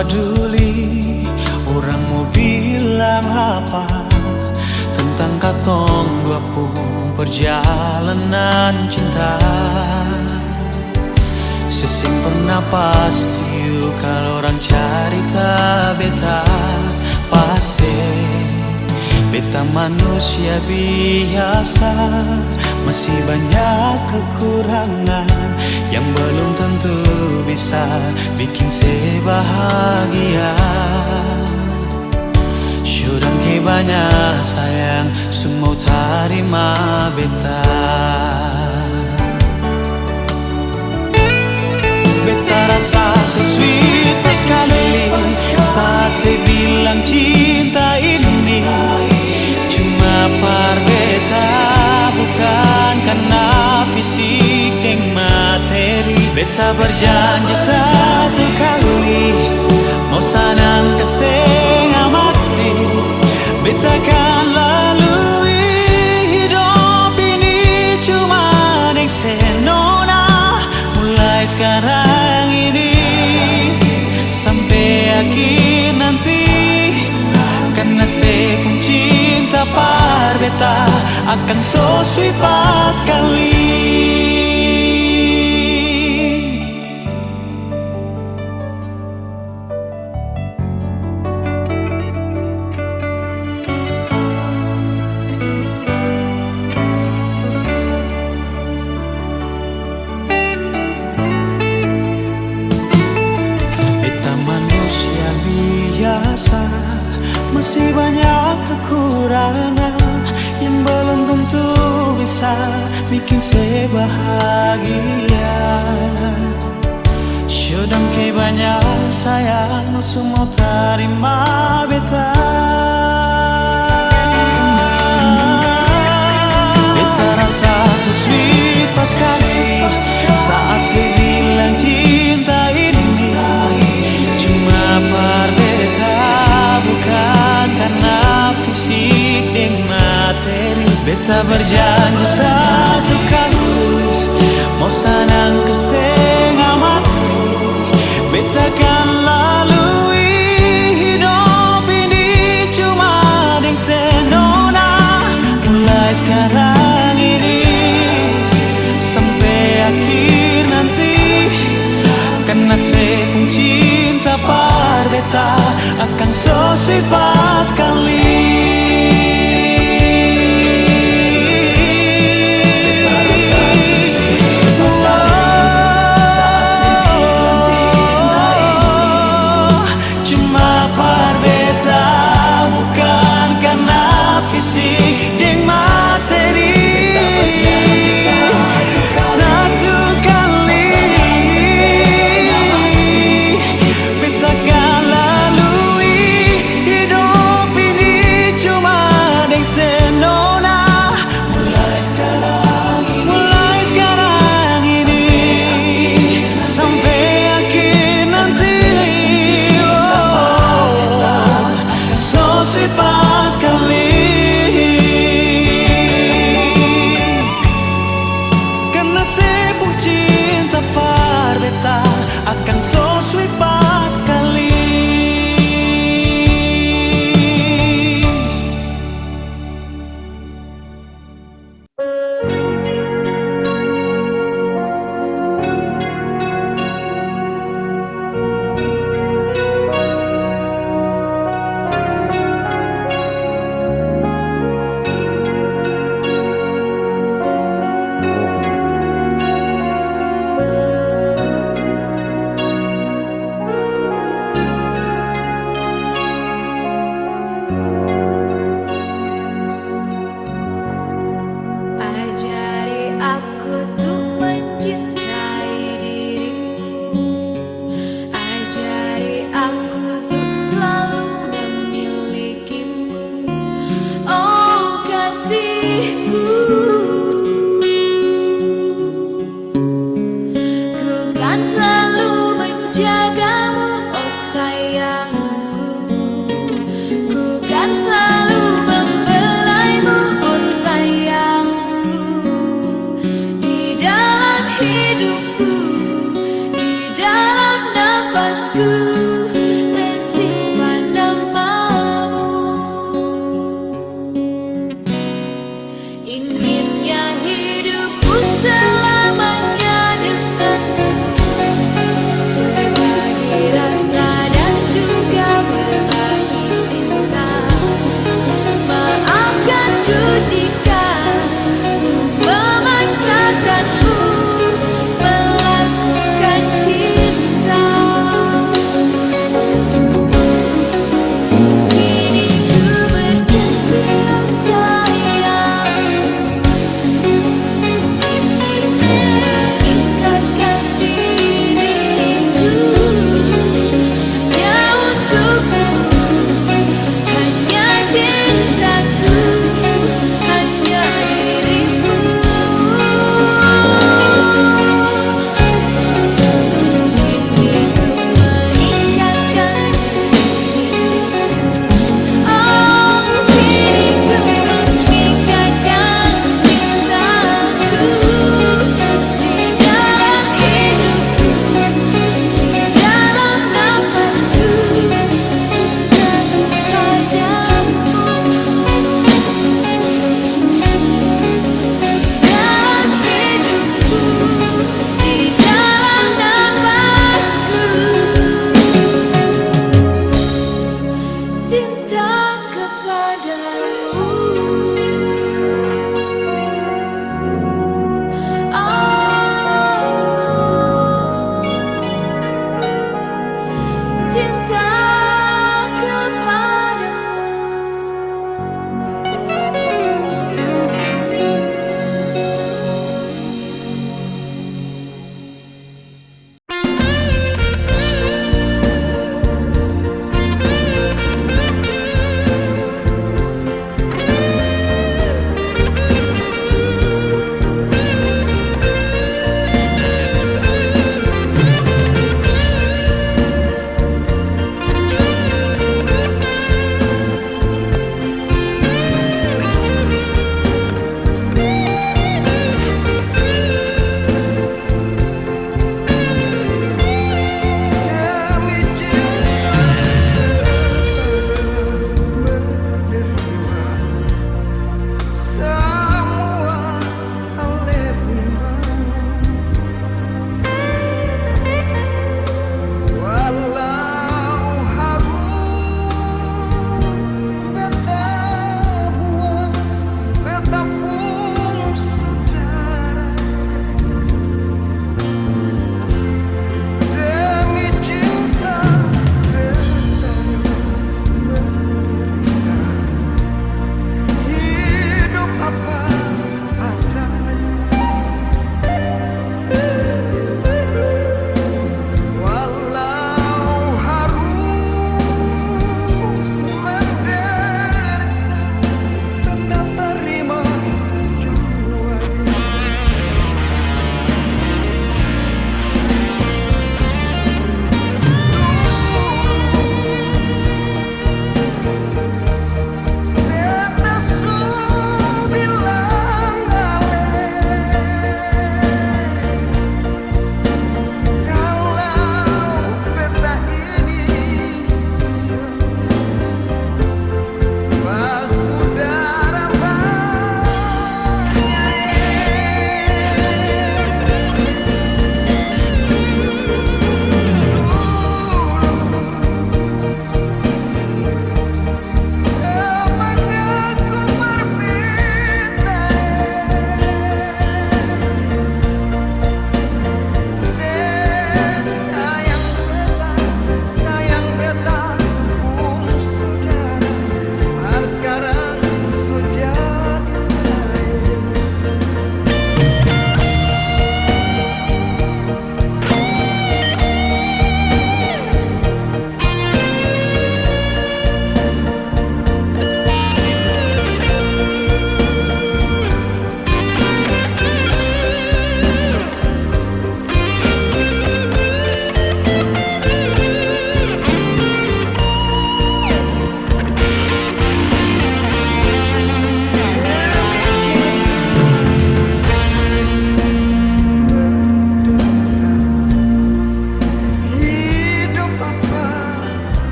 peduli orang mau bilang apa tentang katong dua pun perjalanan cinta. Sesing pernah pasti kalau orang cerita beta pasti beta manusia biasa, masih banyak kekurangan yang belum tentu bisa bikin saya bahagia. Syurang ke banyak sayang, semua terima beta. Beta rasa sweet pas sekali saat saya bilang cinta ini cuma par beta, bukan karena fisik dan materi. Beta berjanji satu kali mau sanang ke setengah mati, beta kan lalui hidup ini cuma dengan senona. Mulai sekarang ini sampai akhir nanti, karena saya pun cinta par beta akan so sweet pas kali. Masih banyak kekurangan yang belum tentu bisa bikin saya bahagia. Syudang ke banyak sayang, semua terima beta. Beta rasa sweet pas kali saat saya bilang cinta ini cuma par beta, bukan karena fisik dan materi. Beta berjanji satu kali mau sanang ke setengah mati, beta kan lalui hidup ini cuma dengan senona. Mulai sekarang ini sampai akhir nanti, karena saya pun cinta par beta akan so sweet pas kali. Cuma par beta, bukan karena fisik dan materi. Satu kali beta kan lalui hidup ini cuma dengan senona. Mulai sekarang ini sampai akhir nanti, so sweet pas kali. Karena saya pun cinta par beta akan so sweet pas kali. Ajari aku tuh mencintai dirimu, ajari aku tuh selalu memilikimu. Oh kasihku, ku kan selalu menjagamu. Oh sayangku, ku kan selalu membelaimu. Oh sayangku, di dalam hidupku, di dalam nafasku,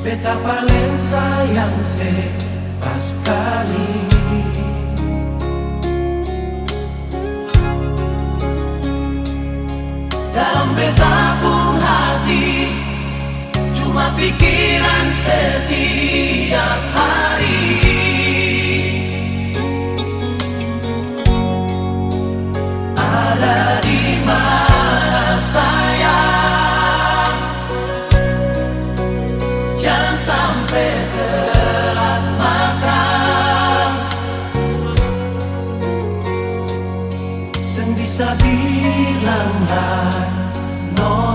beta paling sayang se pas kali. Dalam beta pun hati cuma pikiran setiap hari. Ada di mana sayang, jangan sampai telat makan. Sen bisa bilang no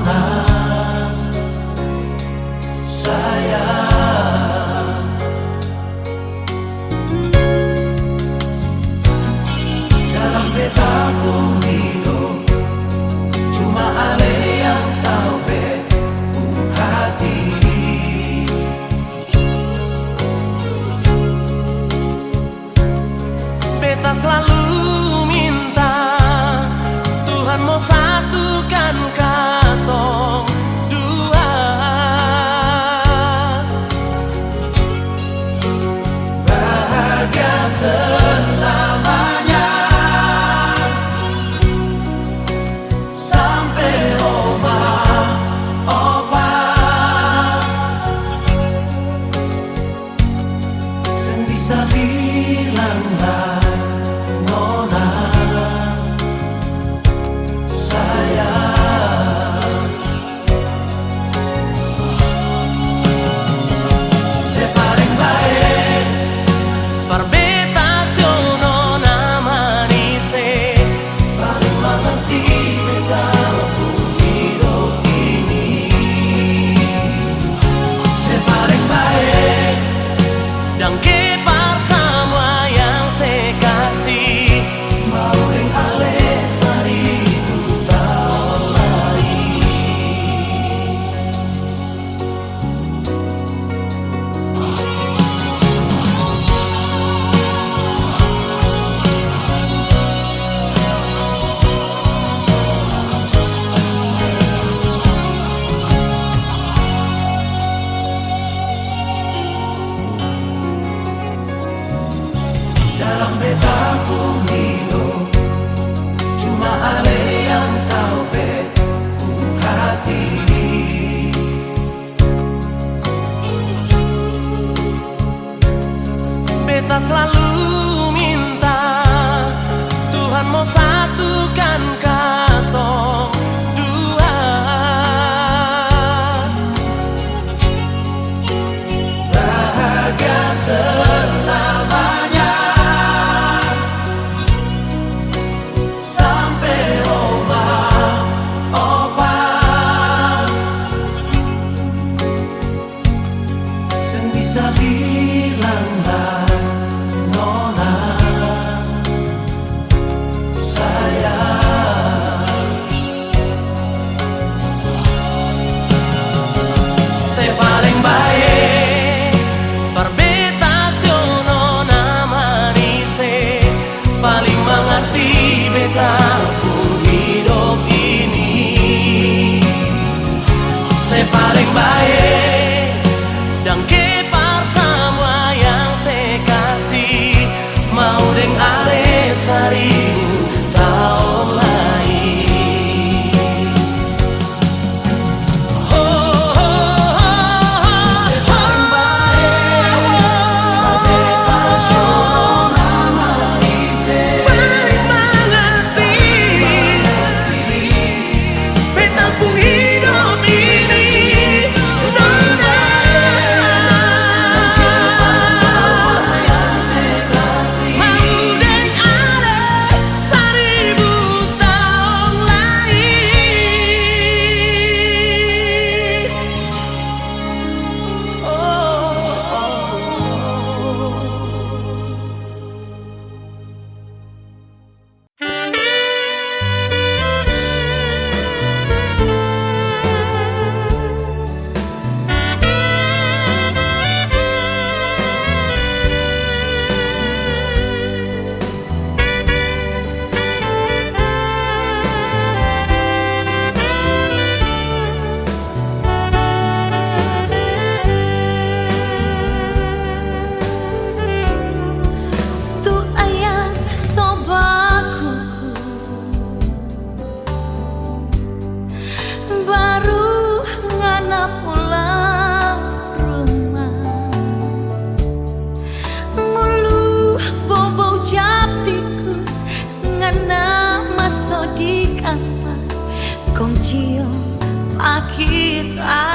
kita.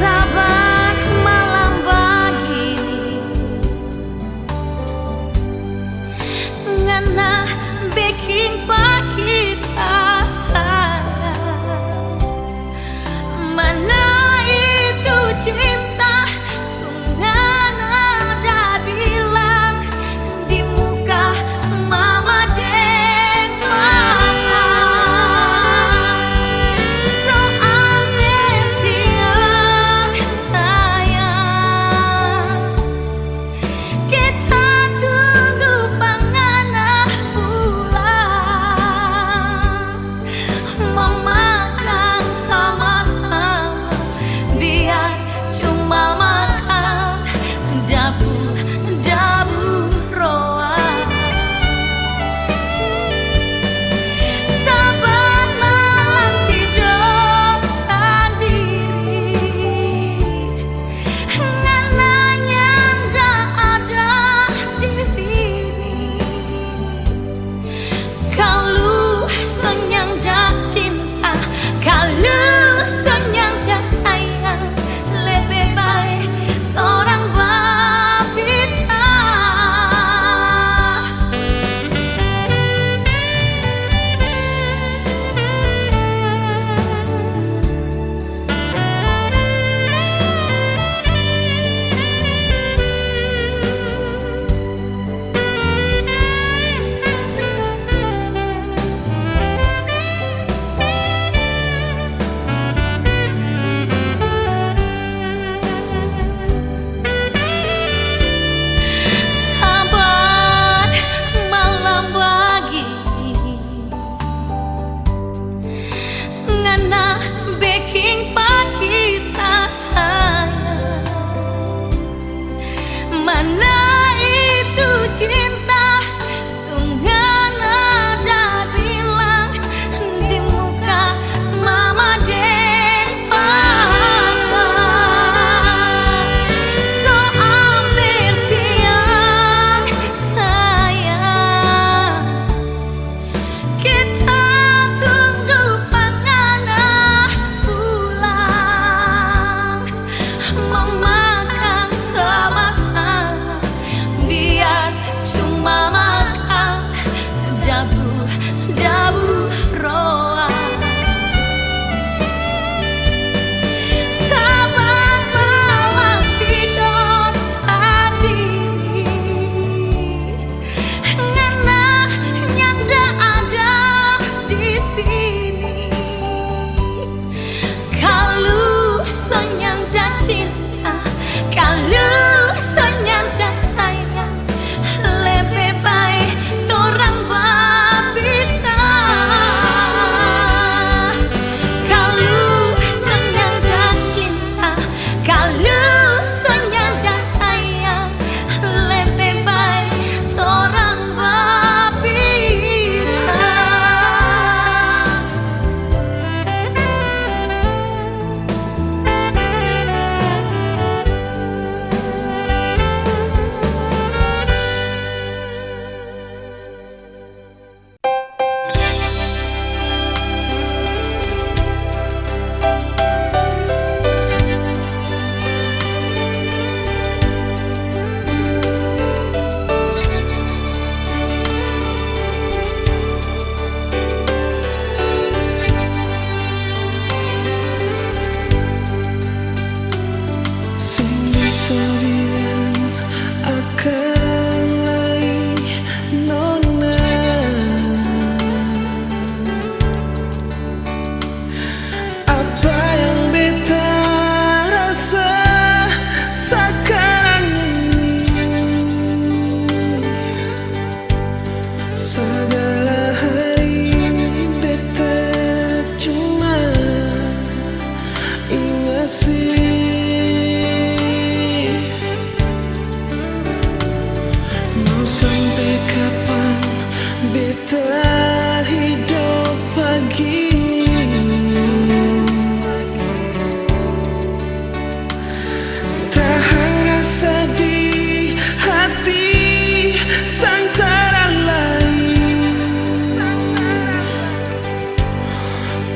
Sabar malam begini ngana bikin pak kita sayang. Mana itu cinta dengan ada bilang di muka mama dan papa. Soal siang sayang, kita tunggu pengenah pulang, memakan sama-sama biar cuma makan dabu-dabu roa. Sabar malam tidur sendiri ngananya ndak ada di sini. Kalau senyang dah cinta, kalau senyang dah sayang, lebih baik orang berpisah. Sabar malam begini ngana bikin pak kita sayang. Mana itu cinta dengan ada bilang di muka mama dan papa. Soal siang sayang, kita tunggu pengenah pulang, memakan sama-sama biar cuma makan dabu-dabu roa. Sabar malam tidur sendiri ngana nyanda ada di sini. Kalau senyang dan cinta, kalau senyang dan sayang, lebih baik orang berpisah. Kalau senyang dan cinta, kalau senyang dan sayang, lebih baik orang berpisah.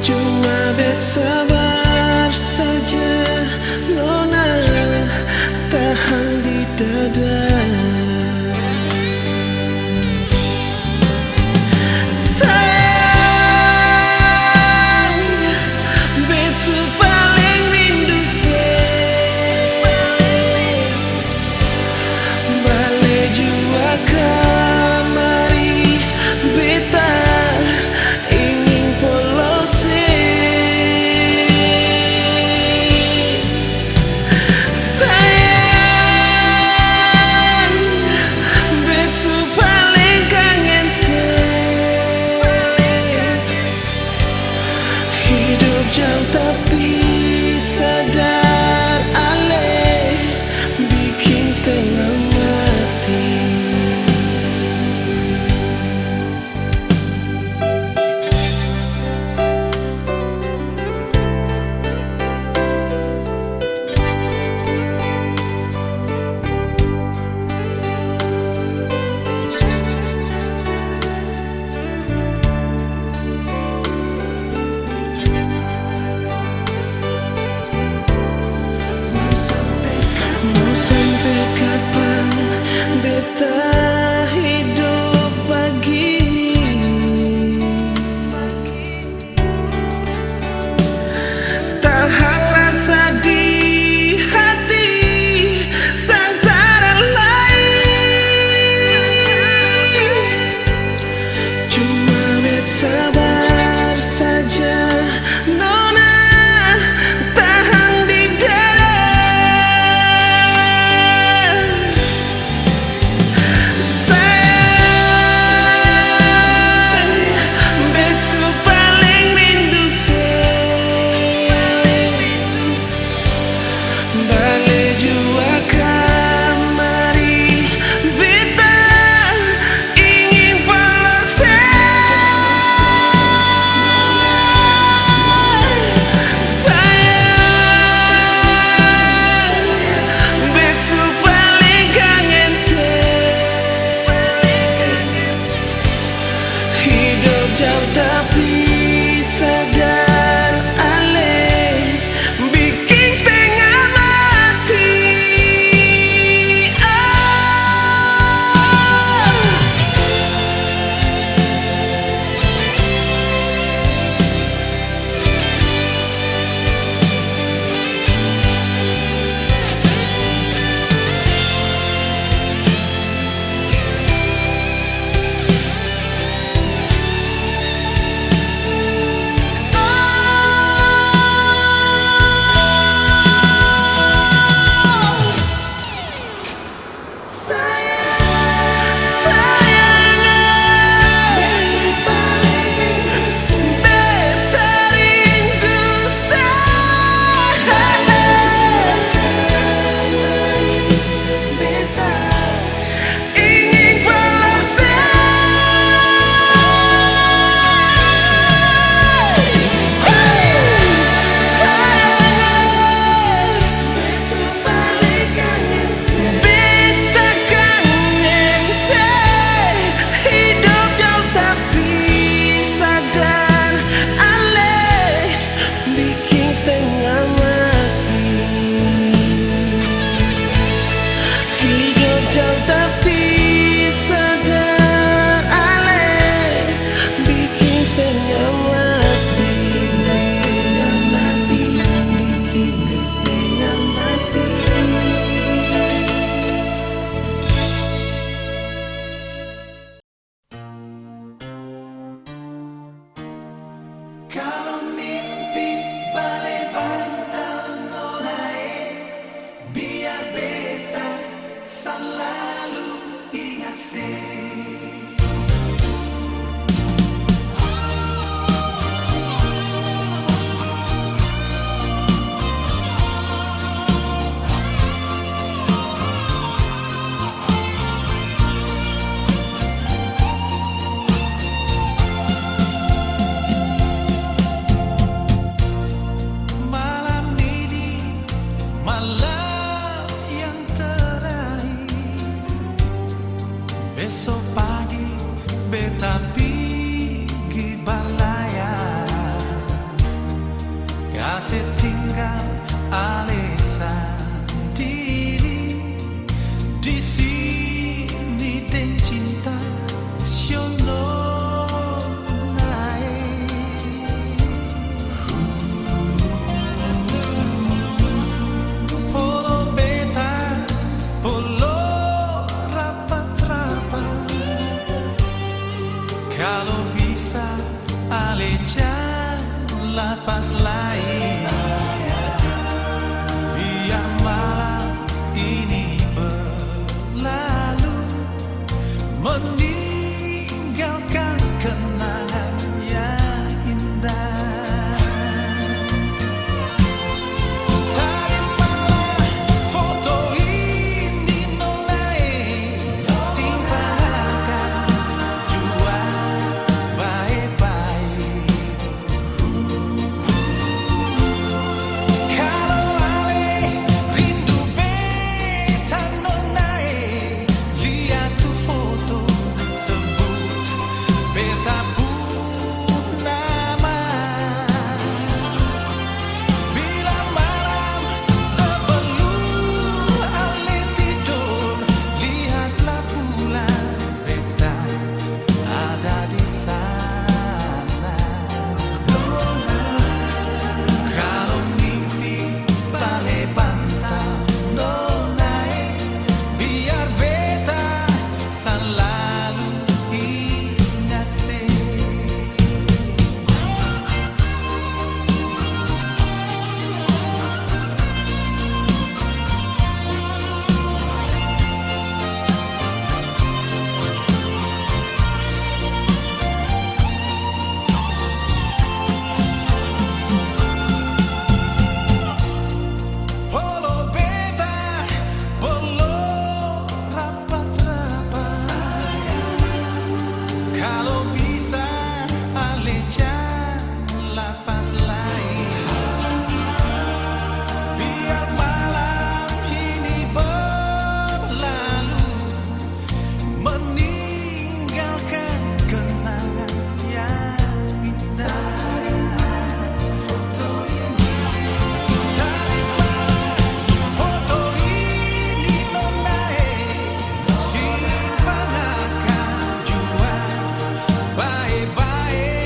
Cuma bersabar saja, Nona, tahan di dada. Jauh tapi sadar ale bikin setengah mati. Sampai kapan beta hidup begini? Tahan rasa di hati sasaran lain. Cuma bersabar saja, Nona, tahan di dada. Jauh tapi sadar ale bikin setengah mati. Kalau mimpi balai bantal nonai, biar beta selalu ingat sih. Aleca lapas lain, biar malam ini berlalu, meninggalkan kenangan yang indah. Terimalah foto ini nolai, simpan jua baik-baik. Kalau ale rindu beta nolai, lihat tu foto sebut beta pun nama. Bila malam sebelum ale tidur, lihatlah pula beta ada di sana. Kalau mimpi balik bantal nonai, biar beta selalu ingat se. Polo beta, polo rapat-rapat. Kalau bisa Aleca lapas lain, biar malam ini berlalu, meninggalkan kenangan yang indah. Foto ini, terimalah foto ini nonai, simpan akan jua baik-baik.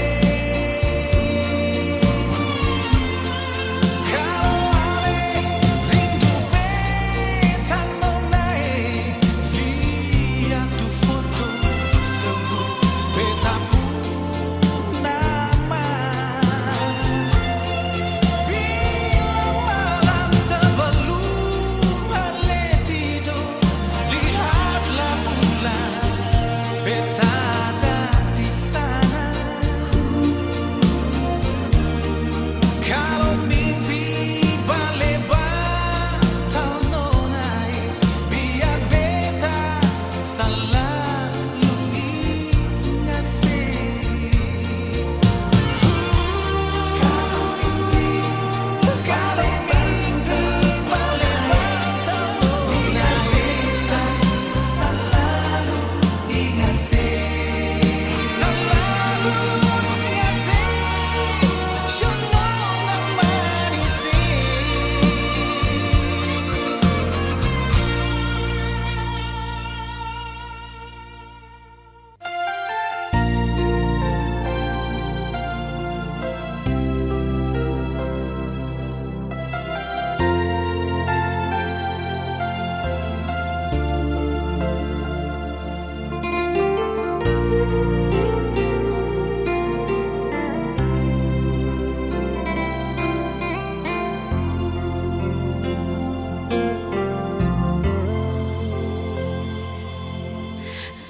Kalau ale rindu beta nonai, lihat tu foto sebut beta pun nama. Bila malam sebelum ale tidur, lihatlah pula beta ada di sana. Kalau mimpi balik batal nonai, biar beta selalu ingat se. Kalau mimpi balik batal nonai, beta selalu ingat se. Selalu ingat se, shalom manis se.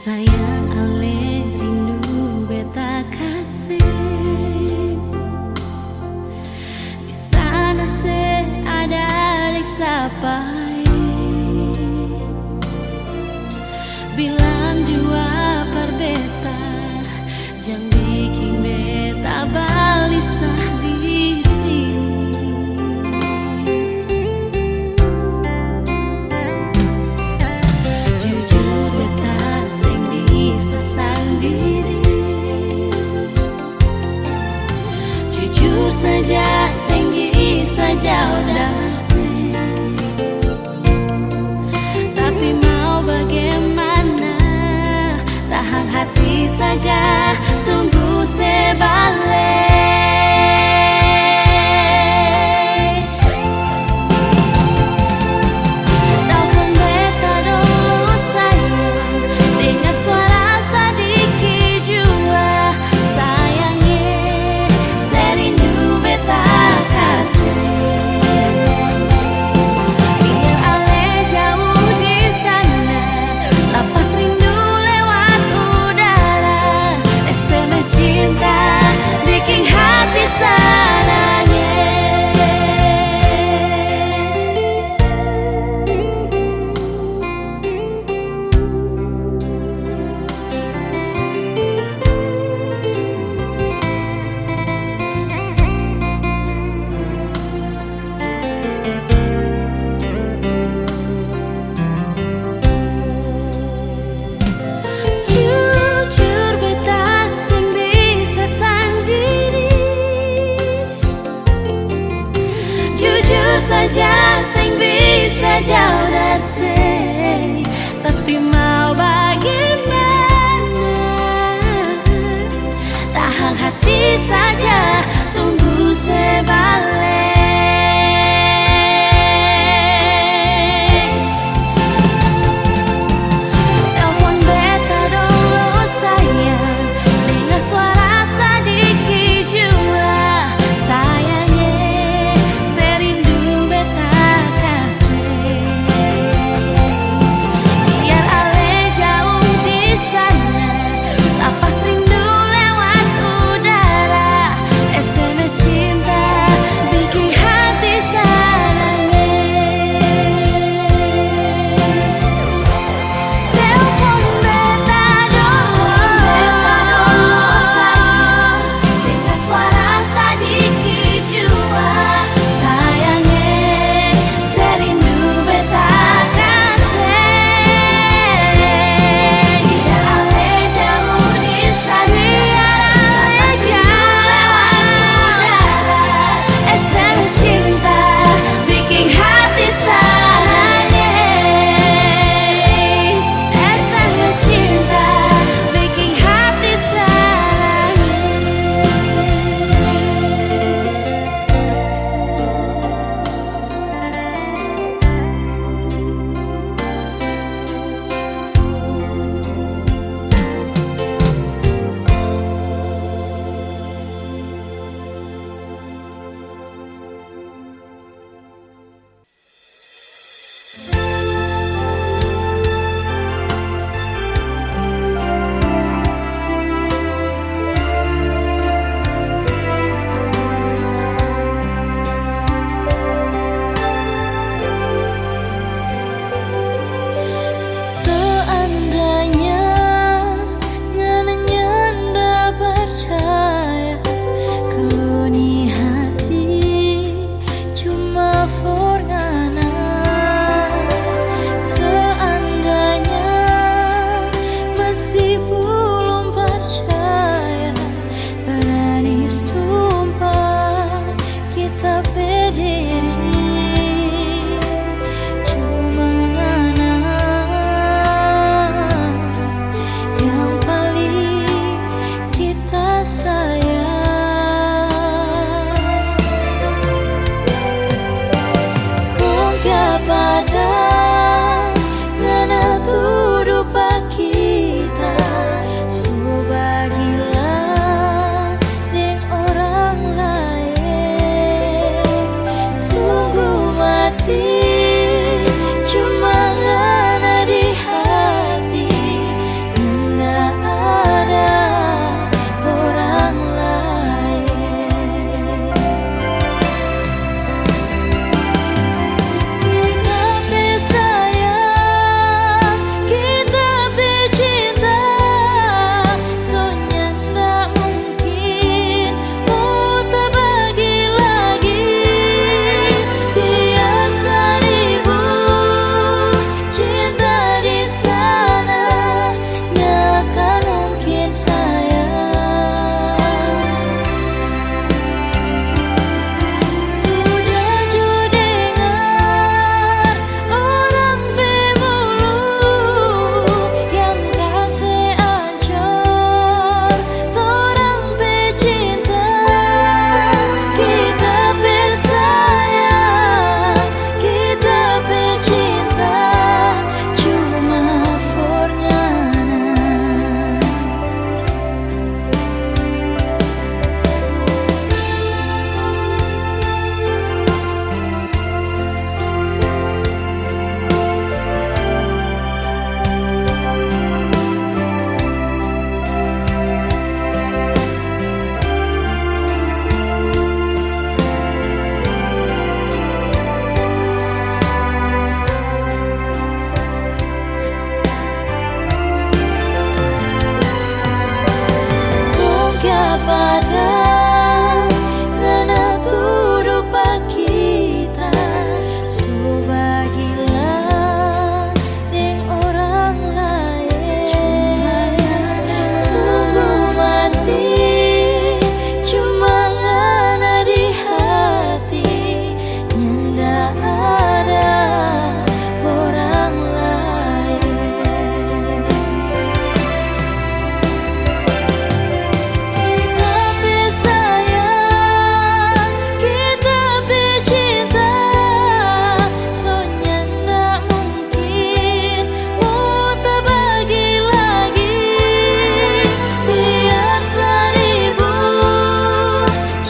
Sayang ale rindu beta kasih, di sana se ada dek sapai, bilang jua par beta, jang bikin beta balisah di sini. Jujur beta sing bisa sendiri, jujur saja sing bisa jauh dari sini. Tapi mau bagaimana, tahan hati saja, tunggu sebalik. Telepon beta dulu sayang, dengar suara sedikit jua sayangnya. jauh dari sini, tapi mau bagaimana? Tahan hati saja, tunggu sebalik. Telepon beta dulu sayang, dengar suara sedikit jua. Sayangnya serindu beta kasih. Biar ale jauh di sana, lapas rindu lewat udara. SMS cinta bikin hati sarangnya. Telepon beta dulu sayang, dengar suara sedikit jua. Sayangnya serindu beta kasih. Biar ale jauh di sana, lapas rindu lewat udara. SMS cinta bikin hati sarangnya. SMS cinta bikin hati sarangnya. Seandainya ngananya ndak percaya kalau ni hati cuma for ngana. Seandainya masih belum percaya, berani sumpah kita berdiri. Cuma ngana yang paling kita sayang. Kung pada ngana tuduh pak kita, subagilah deng orang lain. Sungguh mati cuma ngana di hati, nggak ada orang lain. Kita bersayang, kita bercinta, soalnya nggak mungkin mau terbagi lagi. Biar saya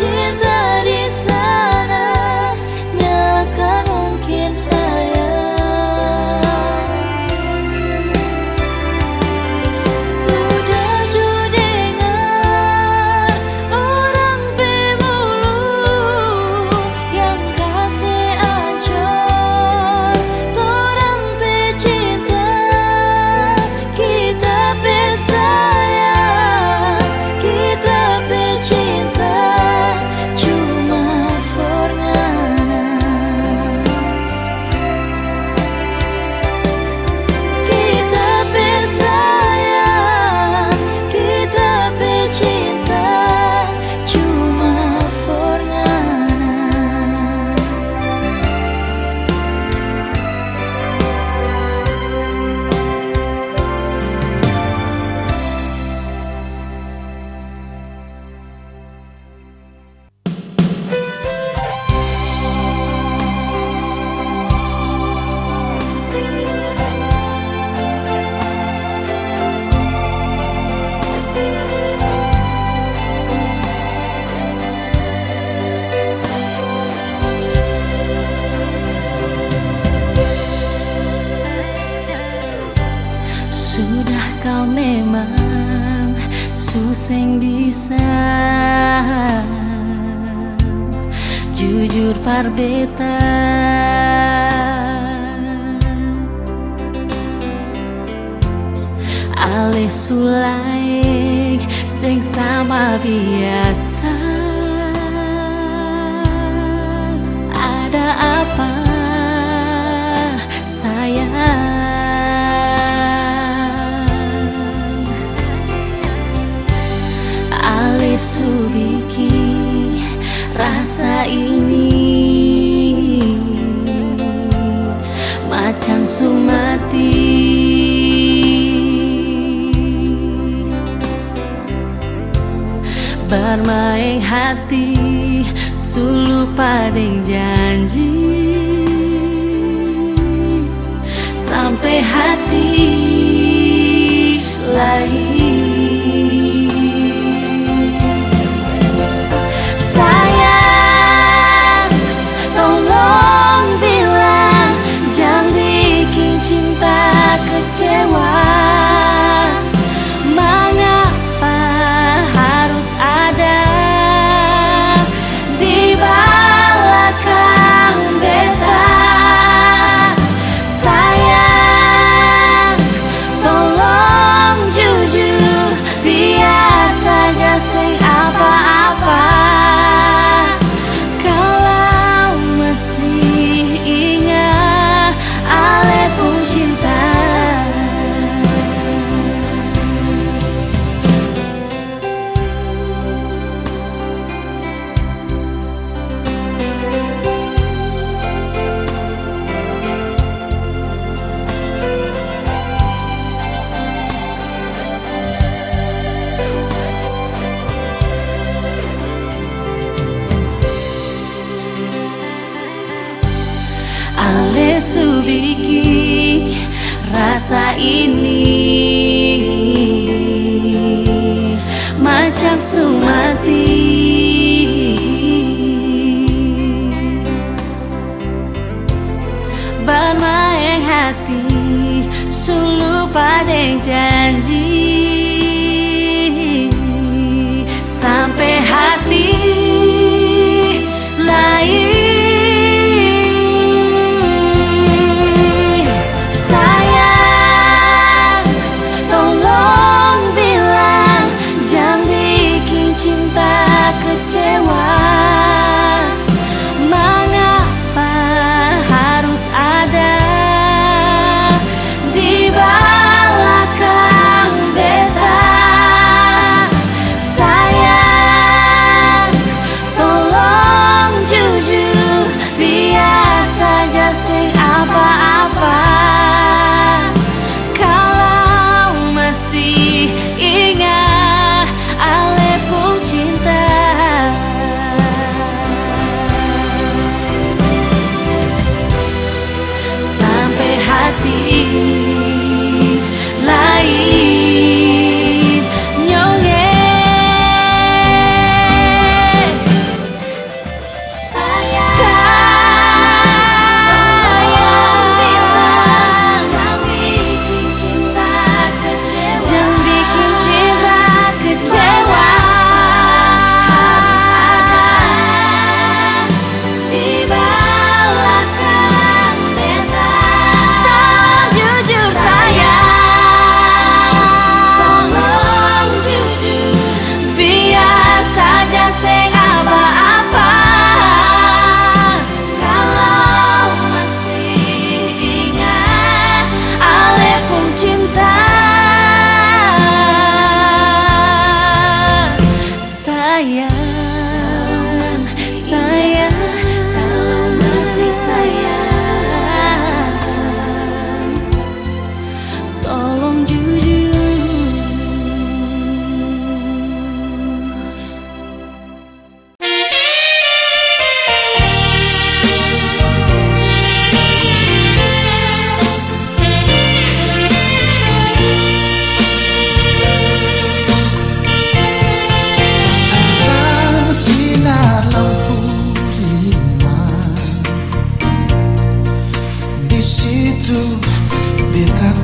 cinta di sana nggak akan mungkin sayang. Sudah judengan orang pemulu yang kasih ancur torang pecinta kita pesayang kita pecinta cuma forngana kita pesayang kita pecinta cuma forngana. Sudah kau memang suseng bisa jujur parbeta ale sulaing sing sama biasa. Ada apa sayang? Ale subiki rasa ini macam sumati bermain hati sulu padeng janji sampai hati lain. Sayang, tolong bilang jangan bikin cinta kecewa. Mengapa harus ada di belakang beta? Sayang, tolong jujur, biar saja sing apa-apa. Kalau masih ingat ale pun cinta. Ale subiki rasa ini macam sumati bermain hati sulu padeng janji sampai hati lain. Kecewa, mengapa harus ada di belakang beta?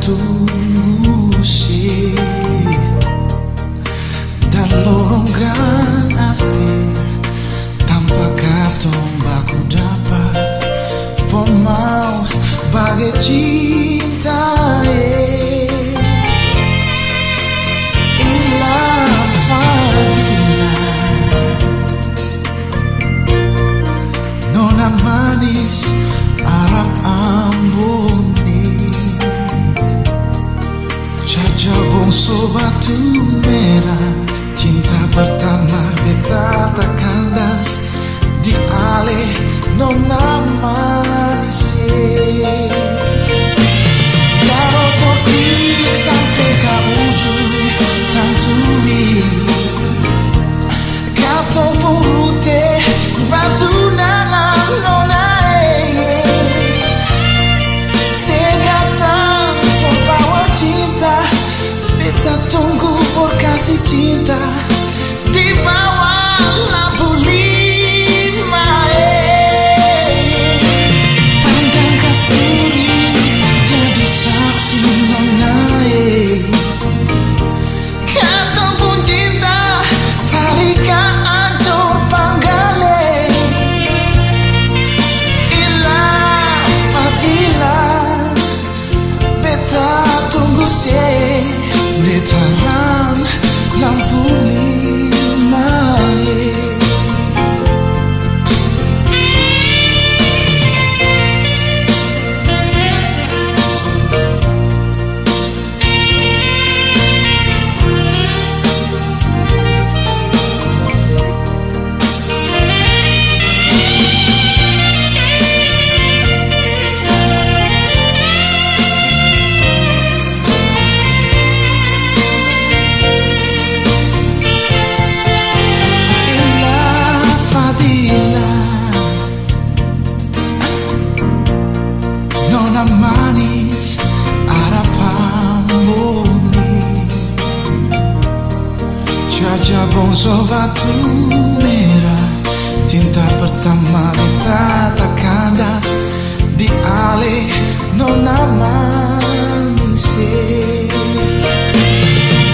tunggu sih dan lorongkan asti tanpa katong baku dapat pon mau bagai cinta ilah Fadila nona manis Arab Amboni Jajabong sobatu merah cinta pertama beta tak kandas di ale nona manis kalau topik sampai ke ujung tantui kau purute batu nangan nona segatang bawa cinta beta tunggu por kasih cinta di bawah lampu lima pandang kasturi jadi saksi nona kata pun cinta tarikan ancur panggale ilah Fadila beta tunggu sih di terang lampu lima nona manis Arab Amboni Jajabong sobatu merah cinta pertama beta tak kandas di ale nona manis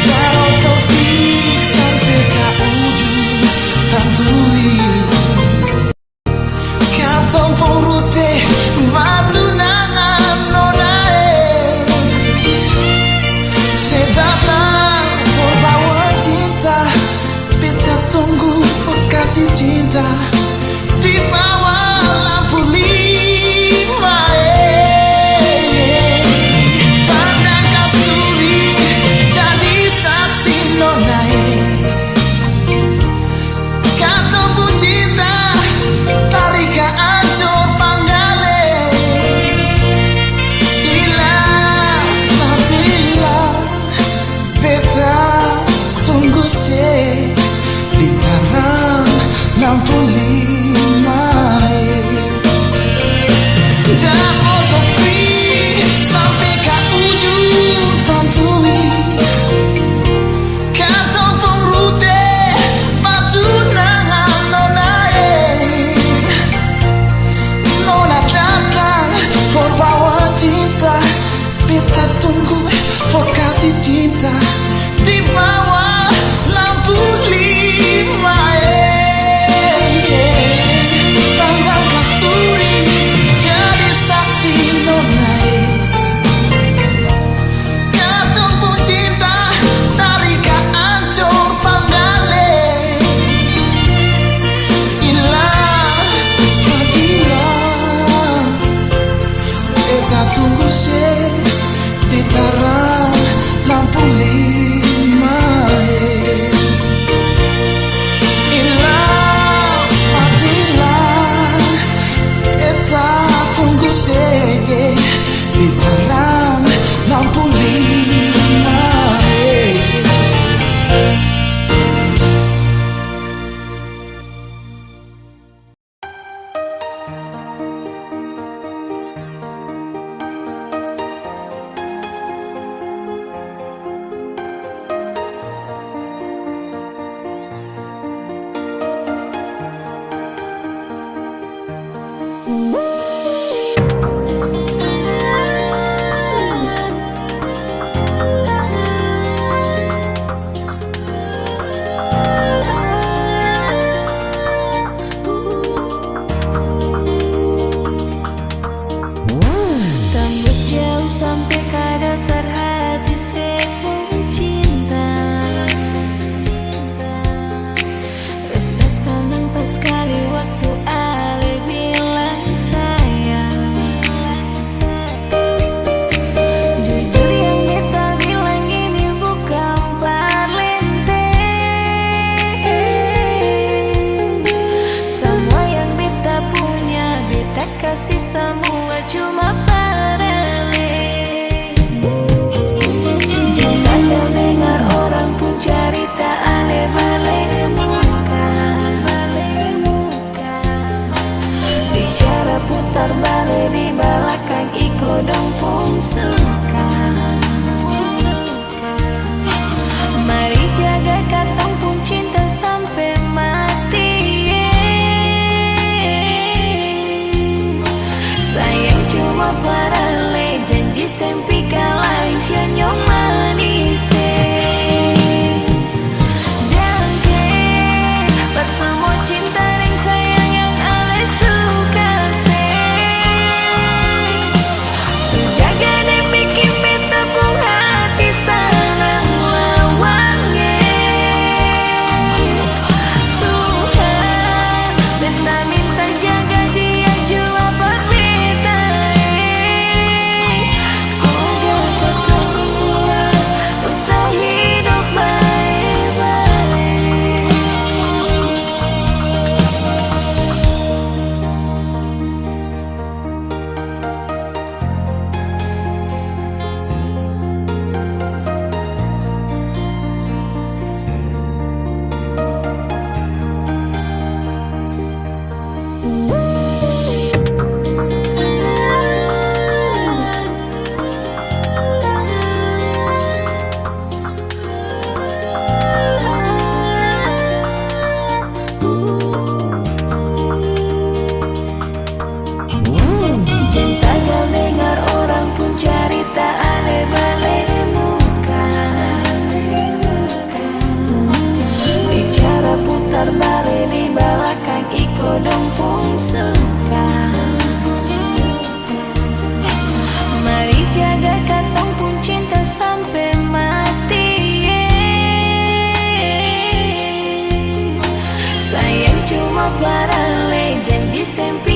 kalau topik sampai ke ujung tantui kantong purute batu nangan nona sedatang bawa cinta beta tunggu kasih cinta di bawah lampu lima pandang kasturi jadi saksi nona kata pun cinta tarikan ancur panggale ilah Fadila beta tunggu sih di terang lampu lima dan otopri sampai ke ujung tantui kata purute batu nangan nona nona datang for bawa cinta beta tunggu for kasih cinta di bawah lampu lima pandang kasturi jadi saksi nona kata pun cinta tarikan ancur panggale ilah Fadila beta tunggu sih di terang lampu lima ilah Fadila beta tunggu sih di terang lampu lima cuma parale janji sempi kalai sianyong manis. Bersama cinta dan sayang yang ale suka jaga dan bikin beta pun hati senang lawangnya. Tuhan beta minta jaga dia jua berbeda. Semoga ketemuan bisa hidup baik-baik. Cinta kau dengar orang pun cerita ale bale muka. Bicara putar balik di belakang iko dong pun suka. Mari jaga katong pun cinta sampai mati. Sayang cuma parale janji sempi